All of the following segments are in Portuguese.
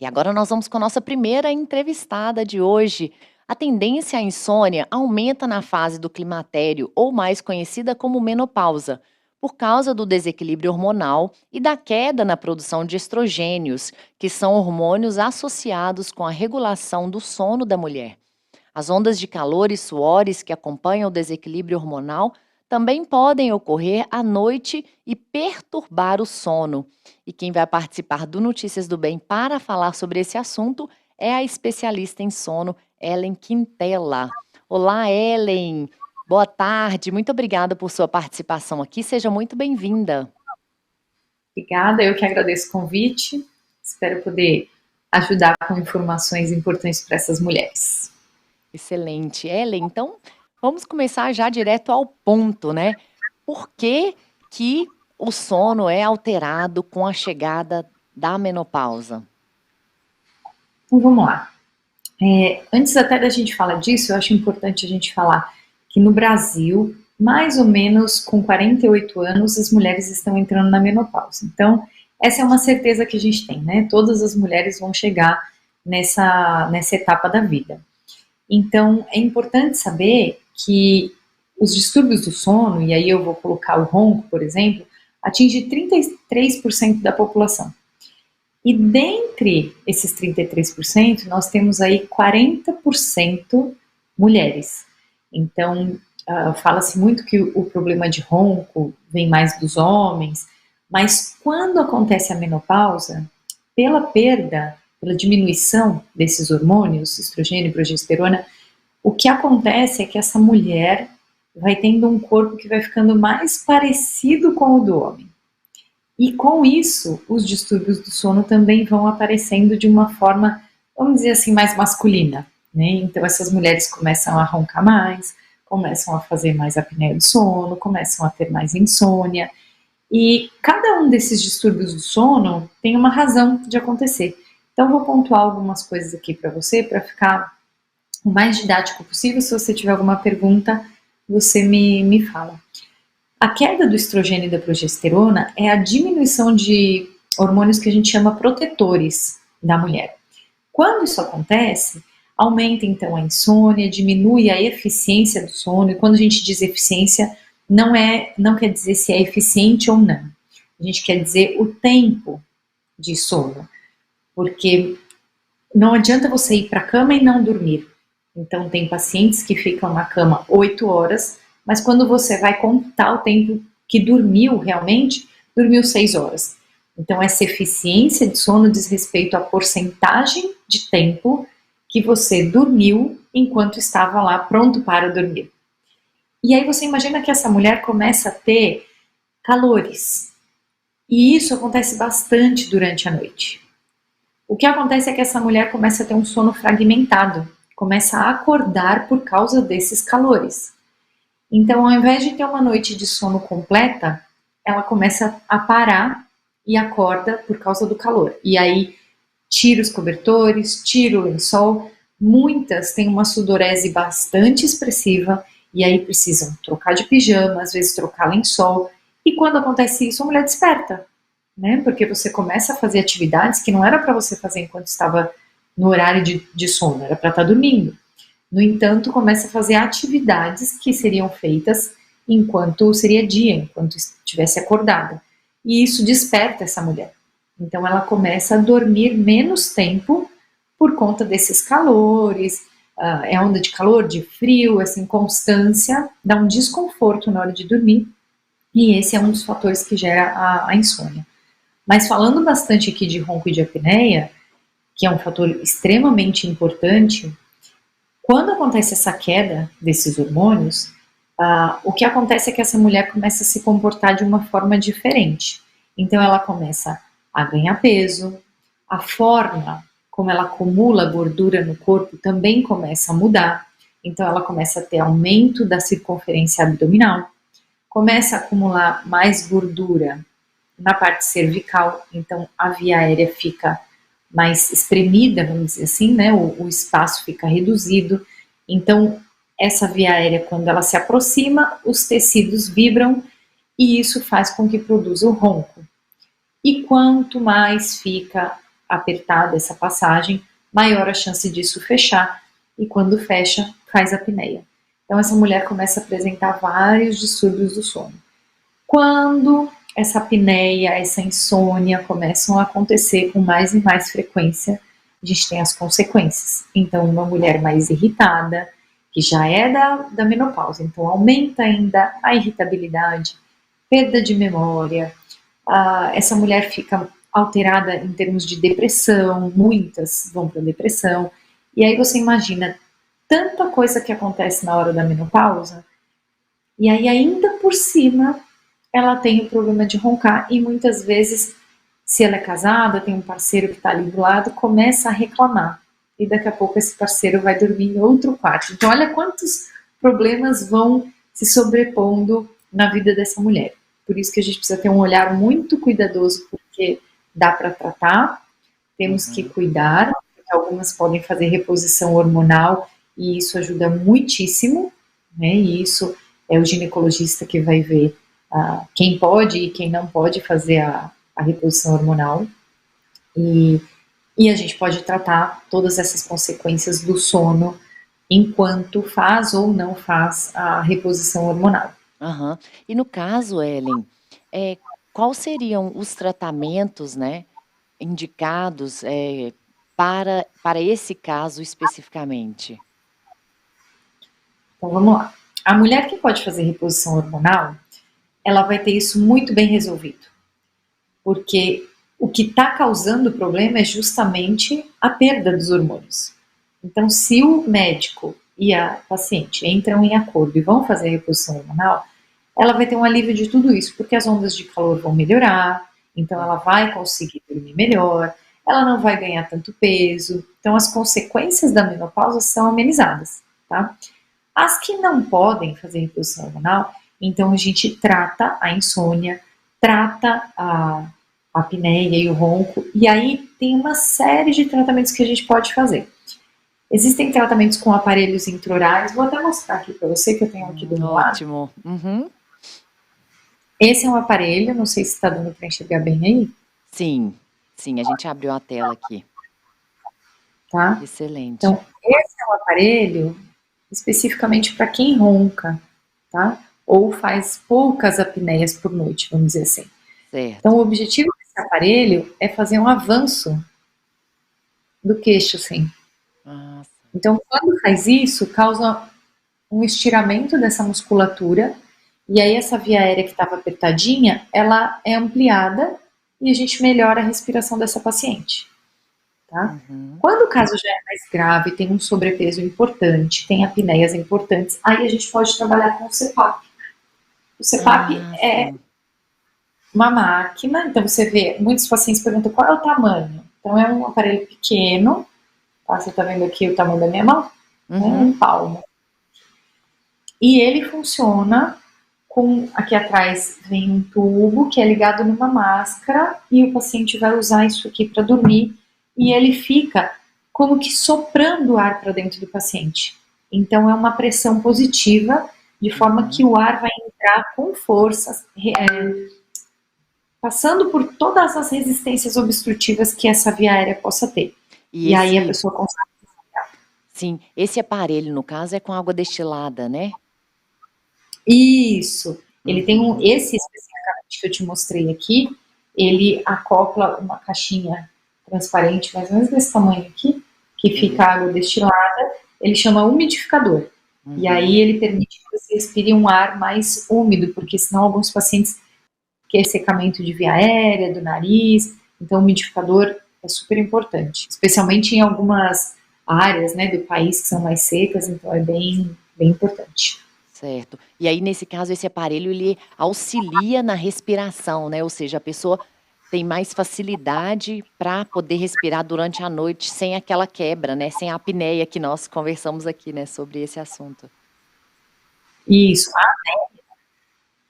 E agora nós vamos com a nossa primeira entrevistada de hoje. A tendência à insônia aumenta na fase do climatério, ou mais conhecida como menopausa, por causa do desequilíbrio hormonal e da queda na produção de estrogênios, que são hormônios associados com a regulação do sono da mulher. As ondas de calor e suores que acompanham o desequilíbrio hormonal também podem ocorrer à noite e perturbar o sono. E quem vai participar do Notícias do Bem para falar sobre esse assunto é a especialista em sono, Ellen Quintela. Olá, Ellen. Boa tarde. Muito obrigada por sua participação aqui. Seja muito bem-vinda. Obrigada, eu que agradeço o convite. Espero poder ajudar com informações importantes para essas mulheres. Excelente. Ellen, então vamos começar já direto ao ponto, né? Por que que o sono é alterado com a chegada da menopausa? Então vamos lá. Antes até da gente falar disso, eu acho importante a gente falar que no Brasil, mais ou menos com 48 anos, as mulheres estão entrando na menopausa. Então, essa é uma certeza que a gente tem, né? Todas as mulheres vão chegar nessa etapa da vida. Então, é importante saber que os distúrbios do sono, e aí eu vou colocar o ronco, por exemplo, atinge 33% da população. E dentre esses 33%, nós temos aí 40% mulheres. Então, fala-se muito que o problema de ronco vem mais dos homens, mas quando acontece a menopausa, pela perda, pela diminuição desses hormônios, estrogênio e progesterona, o que acontece é que essa mulher vai tendo um corpo que vai ficando mais parecido com o do homem. E com isso, os distúrbios do sono também vão aparecendo de uma forma, vamos dizer assim, mais masculina, né? Então essas mulheres começam a roncar mais, começam a fazer mais apneia do sono, começam a ter mais insônia. E cada um desses distúrbios do sono tem uma razão de acontecer. Então vou pontuar algumas coisas aqui para você, para ficar o mais didático possível. Se você tiver alguma pergunta, você me fala. A queda do estrogênio e da progesterona é a diminuição de hormônios que a gente chama protetores da mulher. Quando isso acontece, aumenta então a insônia, diminui a eficiência do sono, e quando a gente diz eficiência, não quer dizer se é eficiente ou não. A gente quer dizer o tempo de sono, porque não adianta você ir para a cama e não dormir. Então tem pacientes que ficam na cama 8 horas, mas quando você vai contar o tempo que dormiu realmente, dormiu 6 horas. Então essa eficiência de sono diz respeito à porcentagem de tempo que você dormiu enquanto estava lá pronto para dormir. E aí você imagina que essa mulher começa a ter calores. E isso acontece bastante durante a noite. O que acontece é que essa mulher começa a ter um sono fragmentado, começa a acordar por causa desses calores. Então, ao invés de ter uma noite de sono completa, ela começa a parar e acorda por causa do calor. E aí, tira os cobertores, tira o lençol. Muitas têm uma sudorese bastante expressiva e aí precisam trocar de pijama, às vezes trocar lençol. E quando acontece isso, a mulher desperta, né? Porque você começa a fazer atividades que não era para você fazer enquanto estava no horário de sono, era para estar dormindo. No entanto, começa a fazer atividades que seriam feitas enquanto seria dia, enquanto estivesse acordada. E isso desperta essa mulher. Então ela começa a dormir menos tempo por conta desses calores, é onda de calor, de frio, essa inconstância, dá um desconforto na hora de dormir, e esse é um dos fatores que gera a insônia. Mas falando bastante aqui de ronco e de apneia, que é um fator extremamente importante, quando acontece essa queda desses hormônios, o que acontece é que essa mulher começa a se comportar de uma forma diferente. Então ela começa a ganhar peso, a forma como ela acumula gordura no corpo também começa a mudar. Então ela começa a ter aumento da circunferência abdominal, começa a acumular mais gordura na parte cervical, então a via aérea fica mais espremida, vamos dizer assim, né? O espaço fica reduzido. Então, essa via aérea, quando ela se aproxima, os tecidos vibram e isso faz com que produza o ronco. E quanto mais fica apertada essa passagem, maior a chance disso fechar, e quando fecha, faz a apneia. Então essa mulher começa a apresentar vários distúrbios do sono. Quando essa apneia, essa insônia começam a acontecer com mais e mais frequência, a gente tem as consequências. Então, uma mulher mais irritada, que já é da menopausa, então aumenta ainda a irritabilidade, perda de memória, essa mulher fica alterada em termos de depressão, muitas vão para depressão, e aí você imagina tanta coisa que acontece na hora da menopausa, e aí ainda por cima ela tem o problema de roncar, e muitas vezes, se ela é casada, tem um parceiro que está ali do lado, começa a reclamar, e daqui a pouco esse parceiro vai dormir em outro quarto. Então olha quantos problemas vão se sobrepondo na vida dessa mulher. Por isso que a gente precisa ter um olhar muito cuidadoso, porque dá para tratar, temos que cuidar, porque algumas podem fazer reposição hormonal, e isso ajuda muitíssimo, né? E isso é o ginecologista que vai ver quem pode e quem não pode fazer a reposição hormonal. E a gente pode tratar todas essas consequências do sono enquanto faz ou não faz a reposição hormonal. Aham. E no caso, Ellen, eh, quais seriam os tratamentos, né, indicados, para esse caso especificamente? Então vamos lá. A mulher que pode fazer reposição hormonal, ela vai ter isso muito bem resolvido, porque o que está causando o problema é justamente a perda dos hormônios. Então, se o médico e a paciente entram em acordo e vão fazer a reposição hormonal, ela vai ter um alívio de tudo isso, porque as ondas de calor vão melhorar, então ela vai conseguir dormir melhor, ela não vai ganhar tanto peso, então as consequências da menopausa são amenizadas, tá? As que não podem fazer reposição hormonal, então a gente trata a insônia, trata a apneia e o ronco, e aí tem uma série de tratamentos que a gente pode fazer. Existem tratamentos com aparelhos intraorais, vou até mostrar aqui para você que eu tenho aqui do meu lado. Ótimo. Uhum. Esse é um aparelho, não sei se está dando para enxergar bem aí. Sim, sim, a gente abriu a tela aqui. Tá? Excelente. Então, esse é um aparelho especificamente para quem ronca, tá? Ou faz poucas apneias por noite, vamos dizer assim. Certo. Então, o objetivo desse aparelho é fazer um avanço do queixo, assim. Nossa. Então, quando faz isso, causa um estiramento dessa musculatura, e aí essa via aérea que estava apertadinha, ela é ampliada e a gente melhora a respiração dessa paciente. Tá? Quando o caso já é mais grave, tem um sobrepeso importante, tem apneias importantes, aí a gente pode trabalhar com o CPAP. O CPAP é uma máquina, então você vê, muitos pacientes perguntam qual é o tamanho. Então é um aparelho pequeno, tá? Você está vendo aqui o tamanho da minha mão? É um palmo. E ele funciona com, aqui atrás vem um tubo que é ligado numa máscara e o paciente vai usar isso aqui para dormir e ele fica como que soprando ar para dentro do paciente. Então é uma pressão positiva, de forma que o ar vai entrar com força, passando por todas as resistências obstrutivas que essa via aérea possa ter. E aí a pessoa consegue. Sim, esse aparelho, no caso, é com água destilada, né? Isso. Ele tem esse especificamente que eu te mostrei aqui, ele acopla uma caixinha transparente, mais ou menos desse tamanho aqui, que fica água destilada, ele chama umidificador. E aí ele permite que você respire um ar mais úmido, porque senão alguns pacientes querem secamento de via aérea, do nariz, então o umidificador é super importante, especialmente em algumas áreas, né, do país que são mais secas, então é bem importante. Certo. E aí, nesse caso, esse aparelho, ele auxilia na respiração, né? Ou seja, a pessoa tem mais facilidade para poder respirar durante a noite sem aquela quebra, né? Sem a apneia que nós conversamos aqui, né? Sobre esse assunto. Isso.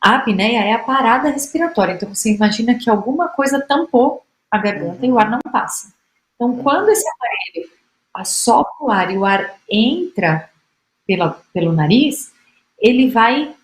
A apneia é a parada respiratória. Então, você imagina que alguma coisa tampou a garganta e o ar não passa. Então, quando esse aparelho assopra o ar e o ar entra pelo nariz, ele vai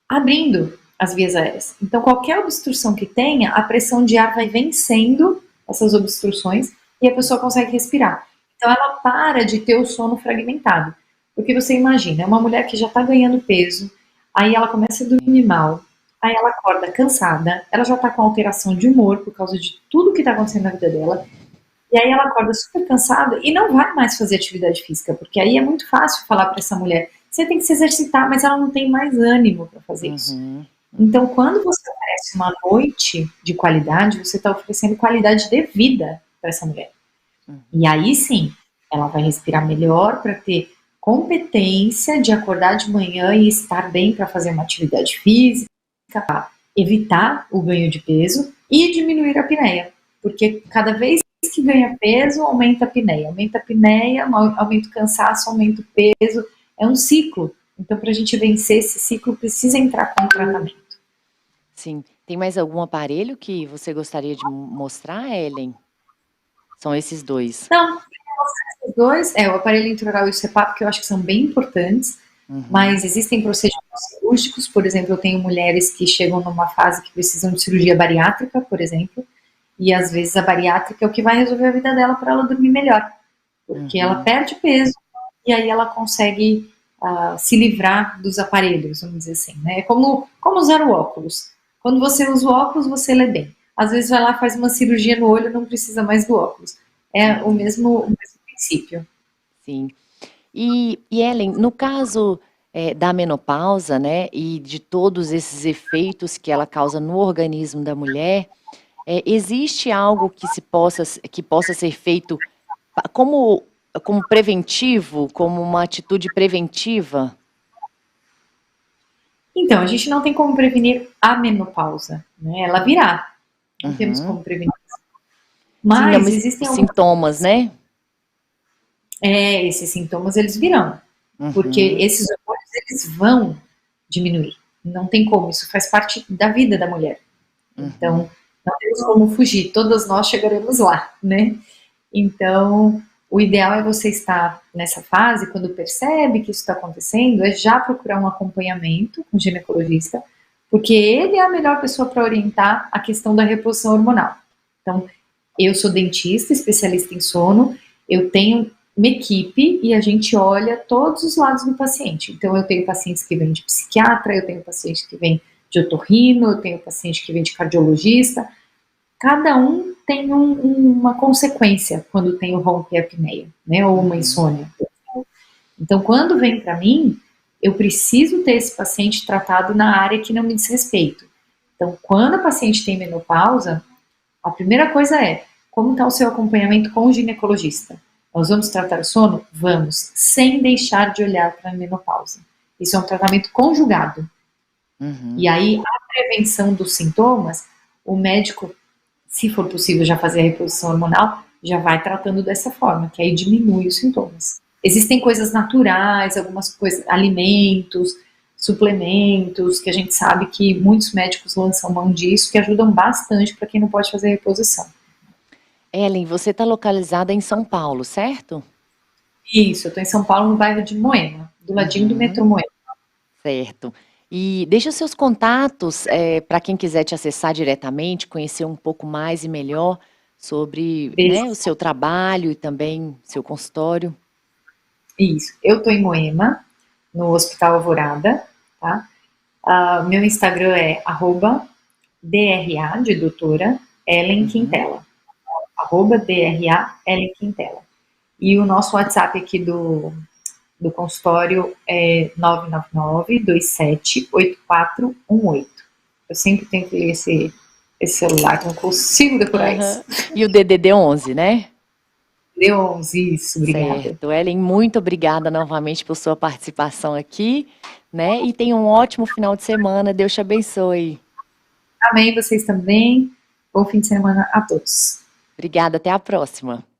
abrindo as vias aéreas. Então, qualquer obstrução que tenha, a pressão de ar vai vencendo essas obstruções e a pessoa consegue respirar. Então ela para de ter o sono fragmentado. Porque você imagina, é uma mulher que já está ganhando peso, aí ela começa a dormir mal, aí ela acorda cansada, ela já está com alteração de humor por causa de tudo que está acontecendo na vida dela, e aí ela acorda super cansada e não vai mais fazer atividade física, porque aí é muito fácil falar para essa mulher, você tem que se exercitar, mas ela não tem mais ânimo para fazer isso. Uhum. Então, quando você oferece uma noite de qualidade, você está oferecendo qualidade de vida para essa mulher. E aí sim, ela vai respirar melhor para ter competência de acordar de manhã e estar bem para fazer uma atividade física, evitar o ganho de peso e diminuir a apneia. Porque cada vez que ganha peso, aumenta a apneia. Aumenta a apneia, aumenta o cansaço, aumenta o peso. É um ciclo. Então, para a gente vencer esse ciclo, precisa entrar com o tratamento. Sim. Tem mais algum aparelho que você gostaria de mostrar, Ellen? São esses dois. Não, os dois, o aparelho intraoral e o CPAP, que eu acho que são bem importantes, mas existem procedimentos cirúrgicos, por exemplo, eu tenho mulheres que chegam numa fase que precisam de cirurgia bariátrica, por exemplo, e às vezes a bariátrica é o que vai resolver a vida dela para ela dormir melhor, porque ela perde peso e aí ela consegue se livrar dos aparelhos, vamos dizer assim, né? É como usar o óculos. Quando você usa o óculos, você lê bem. Às vezes vai lá, faz uma cirurgia no olho, não precisa mais do óculos. É o mesmo princípio. Sim. E Ellen, no caso da menopausa, né, e de todos esses efeitos que ela causa no organismo da mulher, existe algo que possa ser feito como, como preventivo, como uma atitude preventiva? Então, a gente não tem como prevenir a menopausa, né? Ela virá. Não temos como prevenir. Sim, não, Mas mas existem os algumas... sintomas, né? esses sintomas, eles virão. Porque esses hormônios, eles vão diminuir. Não tem como, isso faz parte da vida da mulher. Então, não temos como fugir. Todas nós chegaremos lá, né? Então, o ideal é você estar nessa fase, quando percebe que isso está acontecendo, é já procurar um acompanhamento com o ginecologista, porque ele é a melhor pessoa para orientar a questão da reposição hormonal. Então, eu sou dentista, especialista em sono, eu tenho uma equipe e a gente olha todos os lados do paciente. Então, eu tenho pacientes que vêm de psiquiatra, eu tenho pacientes que vêm de otorrino, eu tenho paciente que vem de cardiologista. Cada um tem uma consequência quando tem o romper apneia, né, ou uma insônia. Então, quando vem para mim, eu preciso ter esse paciente tratado na área que não me diz respeito. Então, quando a paciente tem menopausa, a primeira coisa é, como está o seu acompanhamento com o ginecologista? Nós vamos tratar o sono? Vamos, sem deixar de olhar para a menopausa. Isso é um tratamento conjugado. E aí, a prevenção dos sintomas, o médico, se for possível já fazer a reposição hormonal, já vai tratando dessa forma, que aí diminui os sintomas. Existem coisas naturais, algumas coisas, alimentos, suplementos, que a gente sabe que muitos médicos lançam mão disso, que ajudam bastante para quem não pode fazer reposição. Ellen, você está localizada em São Paulo, certo? Isso, eu estou em São Paulo, no bairro de Moema, do ladinho do metrô Moema. Certo. E deixa os seus contatos para quem quiser te acessar diretamente, conhecer um pouco mais e melhor sobre, né, o seu trabalho e também seu consultório. Isso, eu estou em Moema, no Hospital Alvorada, tá? Meu Instagram é @DRA, de doutora, Ellen Quintela. @DRA, Ellen Quintela. E o nosso WhatsApp aqui do consultório é 999-278418. Eu sempre tenho que ler esse celular, não consigo decorar isso. E o DDD 11, né? Deu 11, isso, obrigada. Certo. Ellen, muito obrigada novamente por sua participação aqui, né? E tenha um ótimo final de semana. Deus te abençoe. Amém, vocês também. Bom fim de semana a todos. Obrigada, até a próxima.